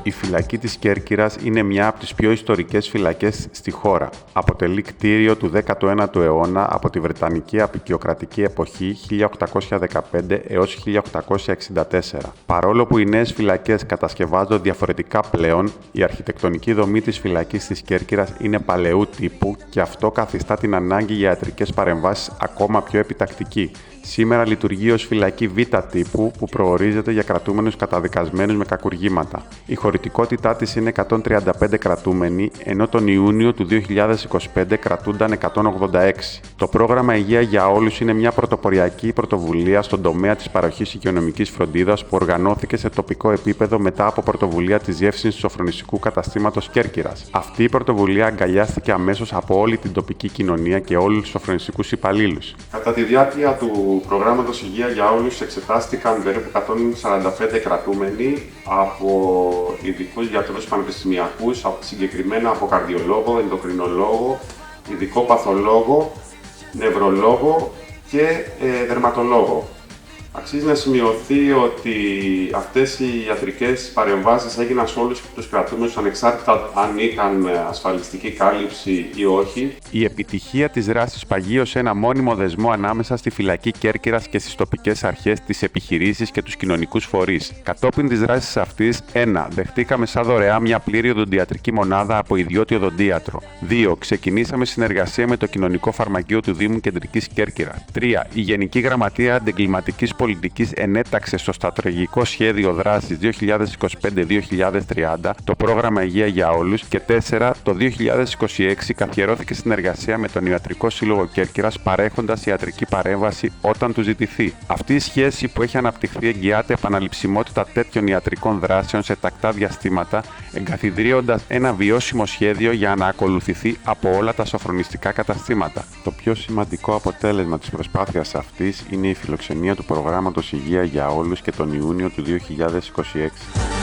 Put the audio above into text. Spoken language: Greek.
Η φυλακή της Κέρκυρας είναι μια από τις πιο ιστορικές φυλακές στη χώρα. Αποτελεί κτίριο του 19ου αιώνα από τη Βρετανική Αποικιοκρατική εποχή 1815 έως 1864. Παρόλο που οι νέες φυλακές κατασκευάζονται διαφορετικά πλέον, η αρχιτεκτονική δομή της φυλακής της Κέρκυρας είναι παλαιού τύπου και αυτό καθιστά την ανάγκη για ιατρικές παρεμβάσεις ακόμα πιο επιτακτική. Σήμερα λειτουργεί ως φυλακή Β τύπου που προορίζεται για κρατούμενους καταδικασμένους με κακουργήματα. Η χωρητικότητά της είναι 135 κρατούμενοι, ενώ τον Ιούνιο του 2025 κρατούνταν 186. Το πρόγραμμα Υγεία για Όλους είναι μια πρωτοποριακή πρωτοβουλία στον τομέα της παροχής υγειονομικής φροντίδας που οργανώθηκε σε τοπικό επίπεδο μετά από πρωτοβουλία της Διεύθυνσης του Σοφρονιστικού Καταστήματος Κέρκυρας. Αυτή η πρωτοβουλία αγκαλιάστηκε αμέσως από όλη την τοπική κοινωνία και όλους τους σοφρονιστικούς υπαλλήλους. Κατά τη διάρκεια του προγράμματος Υγεία για Όλους εξετάστηκαν περίπου 145 κρατούμενοι από ειδικούς γιατρούς πανεπιστημιακούς, συγκεκριμένα από καρδιολόγο, ενδοκρινολόγο, ειδικό παθολόγο, νευρολόγο και δερματολόγο. Αξίζει να σημειωθεί ότι αυτές οι ιατρικές παρεμβάσεις έγιναν σε όλους τους κρατούμενους ανεξάρτητα αν είχαν ασφαλιστική κάλυψη ή όχι. Η επιτυχία της δράσης παγίωσε ένα μόνιμο δεσμό ανάμεσα στη φυλακή Κέρκυρας και στις τοπικές αρχές, τις επιχειρήσεις και τους κοινωνικούς φορείς. Κατόπιν της δράσης αυτής, 1. Δεχτήκαμε σαν δωρεά μια πλήρη οδοντιατρική μονάδα από ιδιώτη οδοντίατρο. 2. Ξεκινήσαμε συνεργασία με το Κοινωνικό Φαρμακείο του Δήμου Κεντρικής Κέρκυρας. 3. Η Γενική Γραμματεία Αντεγκληματικής Πολιτικής ενέταξε στο στρατηγικό σχέδιο δράσης 2025-2030 το πρόγραμμα Υγεία για Όλους και 4. Το 2026 καθιερώθηκε συνεργασία με τον Ιατρικό Σύλλογο Κέρκυρας παρέχοντας ιατρική παρέμβαση όταν του ζητηθεί. Αυτή η σχέση που έχει αναπτυχθεί εγγυάται επαναληψιμότητα τέτοιων ιατρικών δράσεων σε τακτά διαστήματα, εγκαθιδρύοντας ένα βιώσιμο σχέδιο για να ακολουθηθεί από όλα τα σοφρονιστικά καταστήματα. Το πιο σημαντικό αποτέλεσμα της προσπάθειας αυτής είναι η φιλοξενία του προγράμματος Υγεία για Όλους και τον Ιούνιο του 2026.